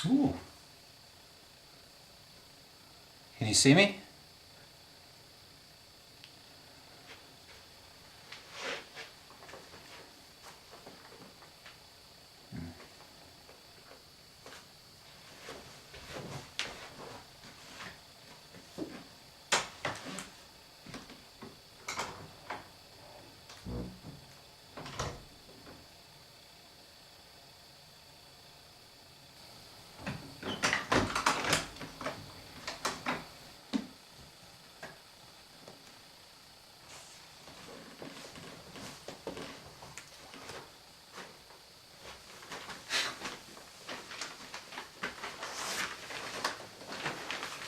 Ooh. Can you see me?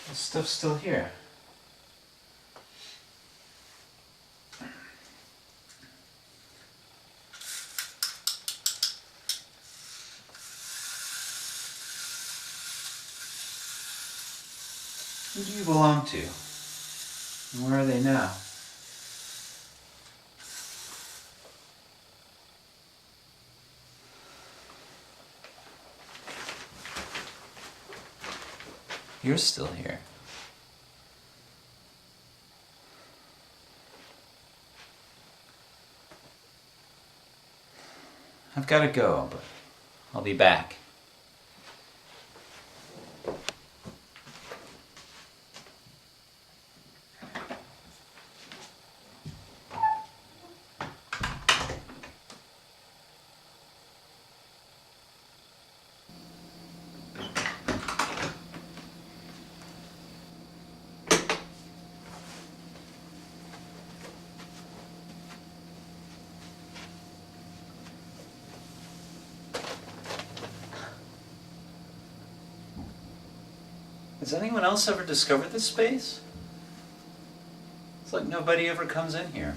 This stuff's still here. Who do you belong to? And where are they now? You're still here. I've got to go, but I'll be back. Has anyone else ever discovered this space? It's like nobody ever comes in here.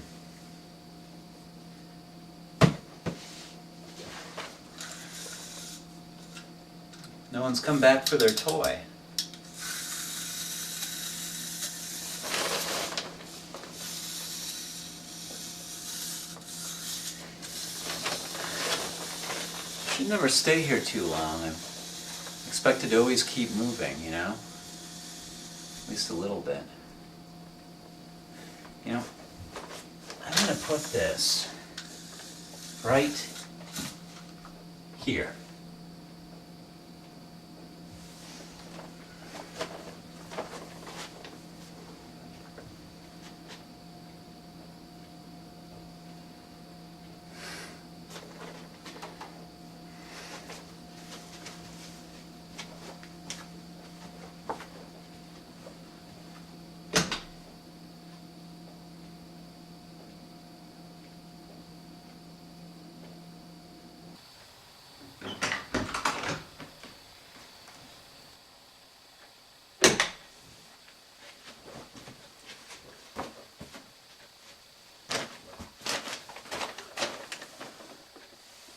No one's come back for their toy. Should never stay here too long. I'm expected to always keep moving, you know? At least a little bit. You know, I'm gonna put this right here.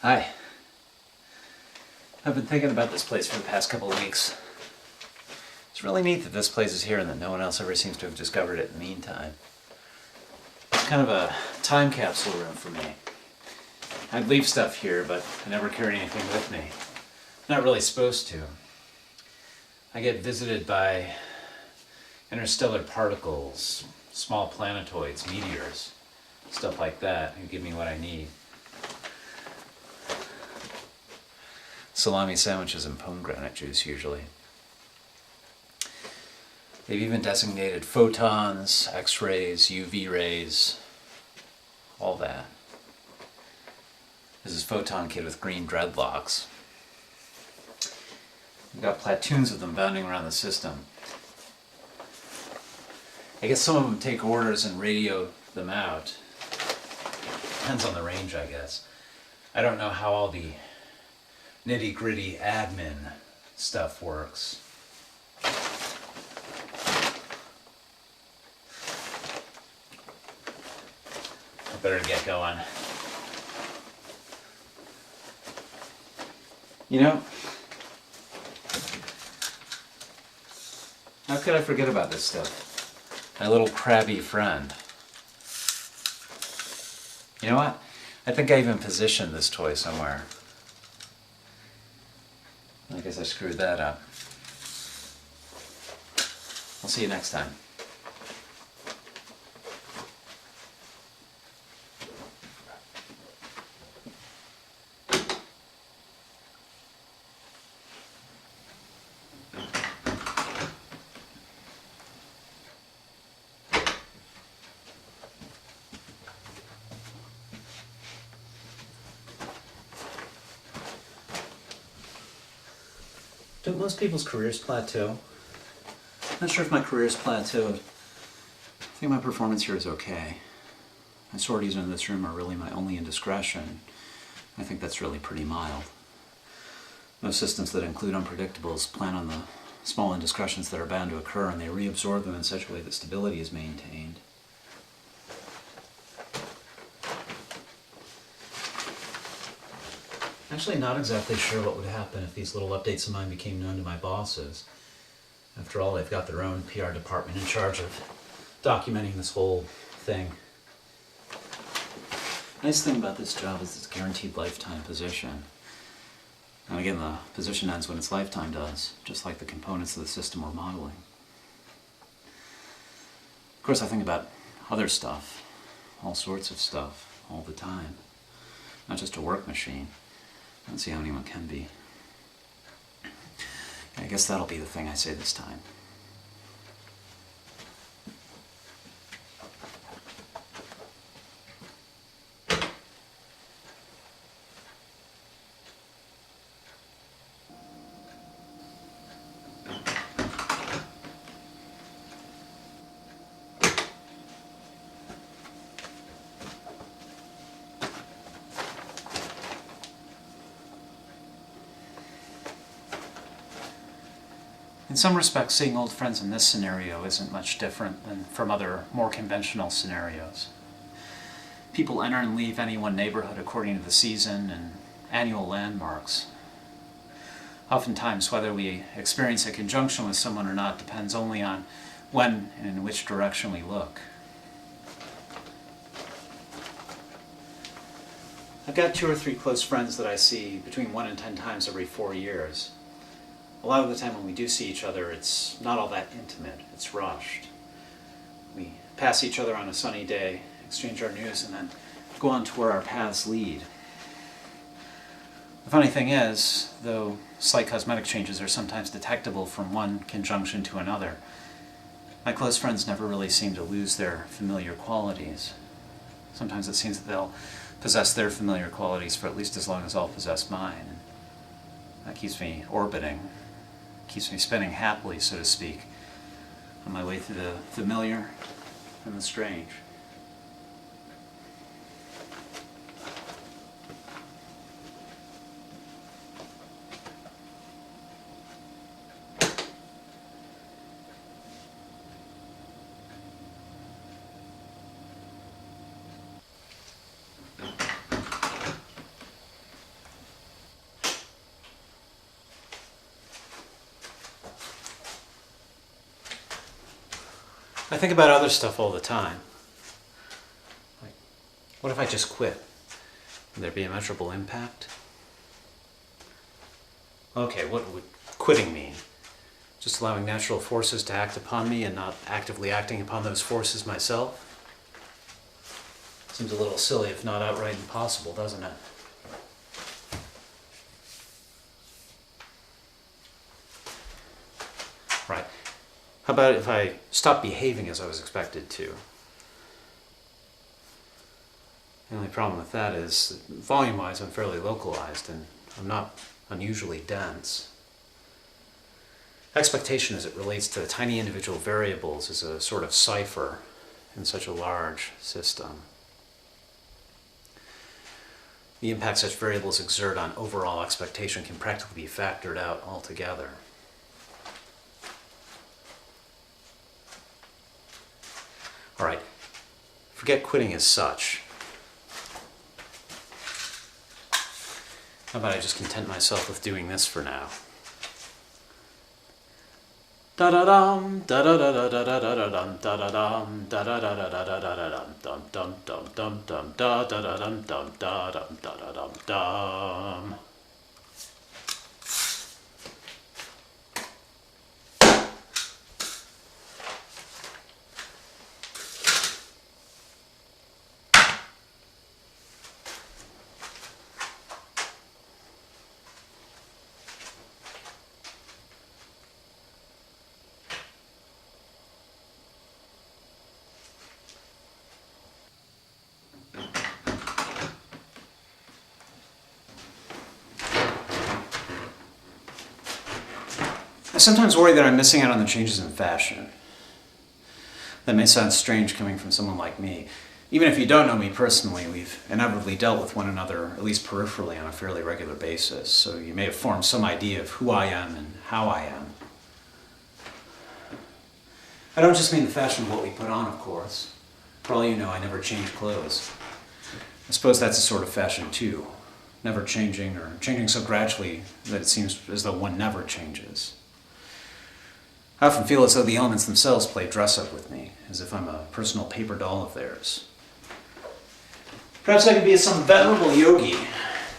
Hi. I've been thinking about this place for the past couple of weeks. It's really neat that this place is here and that no one else ever seems to have discovered it in the meantime. It's kind of a time capsule room for me. I'd leave stuff here, but I never carry anything with me. Not really supposed to. I get visited by interstellar particles, small planetoids, meteors, stuff like that, who give me what I need. Salami sandwiches and pomegranate juice, usually. They've even designated photons, X-rays, UV rays, all that. This is Photon Kid with green dreadlocks. We've got platoons of them bounding around the system. I guess some of them take orders and radio them out. Depends on the range, I guess. I don't know how all the nitty-gritty admin stuff works. I better get going. You know, how could I forget about this stuff? My little crabby friend. You know what? I think I even positioned this toy somewhere. Like guess I screwed that up. I'll see you next time. Don't most people's careers plateau? Not sure if my career's plateaued. I think my performance here is okay. My sorties in this room are really my only indiscretion. I think that's really pretty mild. Most systems that include unpredictables plan on the small indiscretions that are bound to occur, and they reabsorb them in such a way that stability is maintained. Actually, not exactly sure what would happen if these little updates of mine became known to my bosses. After all, they've got their own PR department in charge of documenting this whole thing. Nice thing about this job is it's a guaranteed lifetime position. And again, the position ends when its lifetime does, just like the components of the system we're modeling. Of course, I think about other stuff, all sorts of stuff, all the time. Not just a work machine. I don't see how anyone can be. I guess that'll be the thing I say this time. In some respects, seeing old friends in this scenario isn't much different than from other, more conventional scenarios. People enter and leave any one neighborhood according to the season and annual landmarks. Oftentimes, whether we experience a conjunction with someone or not depends only on when and in which direction we look. I've got 2 or 3 close friends that I see between 1 and 10 times every 4 years. A lot of the time when we do see each other, it's not all that intimate, it's rushed. We pass each other on a sunny day, exchange our news, and then go on to where our paths lead. The funny thing is, though slight cosmetic changes are sometimes detectable from one conjunction to another, my close friends never really seem to lose their familiar qualities. Sometimes it seems that they'll possess their familiar qualities for at least as long as I'll possess mine. That keeps me orbiting. Keeps me spinning happily, so to speak, on my way through the familiar and the strange. I think about other stuff all the time. Like, what if I just quit? Would there be a measurable impact? Okay, what would quitting mean? Just allowing natural forces to act upon me and not actively acting upon those forces myself? Seems a little silly if not outright impossible, doesn't it? Right. How about if I stopped behaving as I was expected to? The only problem with that is, volume-wise, I'm fairly localized, and I'm not unusually dense. Expectation as it relates to tiny individual variables is a sort of cipher in such a large system. The impact such variables exert on overall expectation can practically be factored out altogether. All right, forget quitting as such. How about I just content myself with doing this for now? Da da dum da da da da da da da dum da da dum da da da da da da da dum dum dum dum dum da da da dum dum da dum da da dum dum. I sometimes worry that I'm missing out on the changes in fashion. That may sound strange coming from someone like me. Even if you don't know me personally, we've inevitably dealt with one another, at least peripherally, on a fairly regular basis, so you may have formed some idea of who I am and how I am. I don't just mean the fashion of what we put on, of course. For all you know, I never change clothes. I suppose that's a sort of fashion too. Never changing, or changing so gradually that it seems as though one never changes. I often feel as though the elements themselves play dress-up with me, as if I'm a personal paper doll of theirs. Perhaps I could be some venerable yogi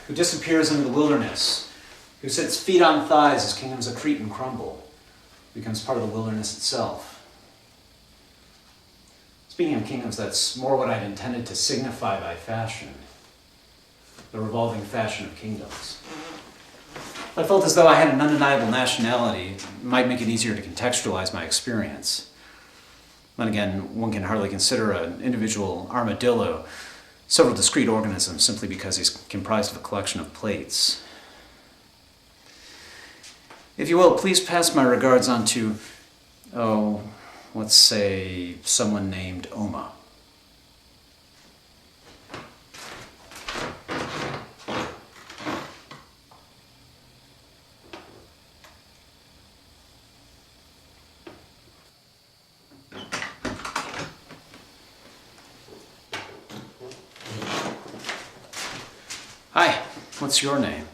who disappears into the wilderness, who sits feet on thighs as kingdoms accrete and crumble, becomes part of the wilderness itself. Speaking of kingdoms, that's more what I'd intended to signify by fashion, the revolving fashion of kingdoms. I felt as though I had an undeniable nationality. It might make it easier to contextualize my experience. Then again, one can hardly consider an individual armadillo several discrete organisms simply because he's comprised of a collection of plates. If you will, please pass my regards on to, let's say, someone named Oma. Hi, what's your name?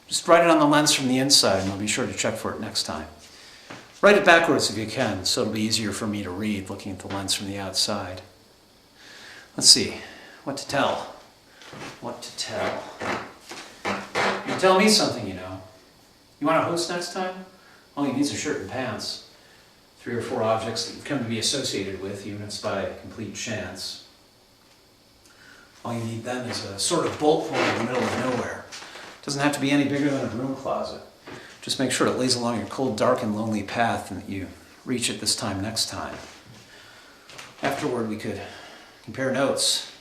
Just write it on the lens from the inside and I'll be sure to check for it next time. Write it backwards if you can, so it'll be easier for me to read looking at the lens from the outside. Let's see, what to tell? What to tell? You tell me something, you know. You want to host next time? All you need is a shirt and pants. 3 or 4 objects that you've come to be associated with, even if it's by complete chance. All you need then is a sort of bolt hole in the middle of nowhere. It doesn't have to be any bigger than a broom closet. Just make sure it lays along your cold, dark, and lonely path and that you reach it this time next time. Afterward, we could compare notes,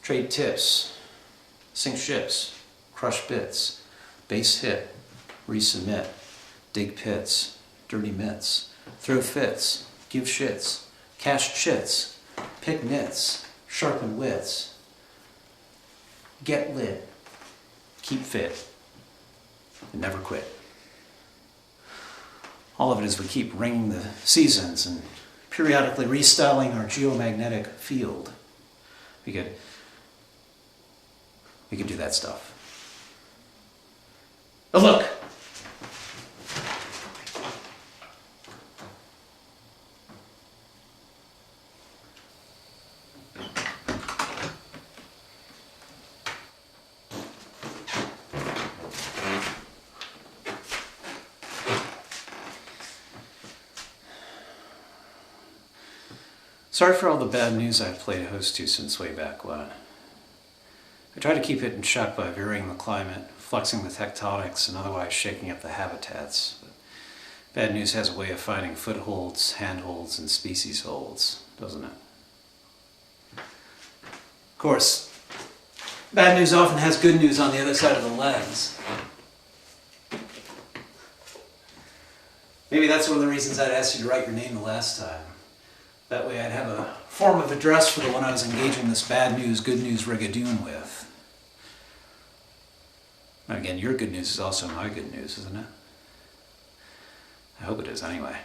trade tips, sink ships, crush bits, base hit, resubmit, dig pits, dirty mitts, throw fits, give shits, cash chits, pick nits, sharpen wits, get lit, keep fit, and never quit. All of it as we keep ringing the seasons and periodically restyling our geomagnetic field. We could do that stuff. Oh, look! Sorry for all the bad news I've played host to since way back when. I try to keep it in check by varying the climate, flexing the tectonics, and otherwise shaking up the habitats. But bad news has a way of finding footholds, handholds, and species holds, doesn't it? Of course, bad news often has good news on the other side of the lens. Maybe that's one of the reasons I'd asked you to write your name the last time. That way I'd have a form of address for the one I was engaging this bad news, good news rigadoon with. And again, your good news is also my good news, isn't it? I hope it is anyway.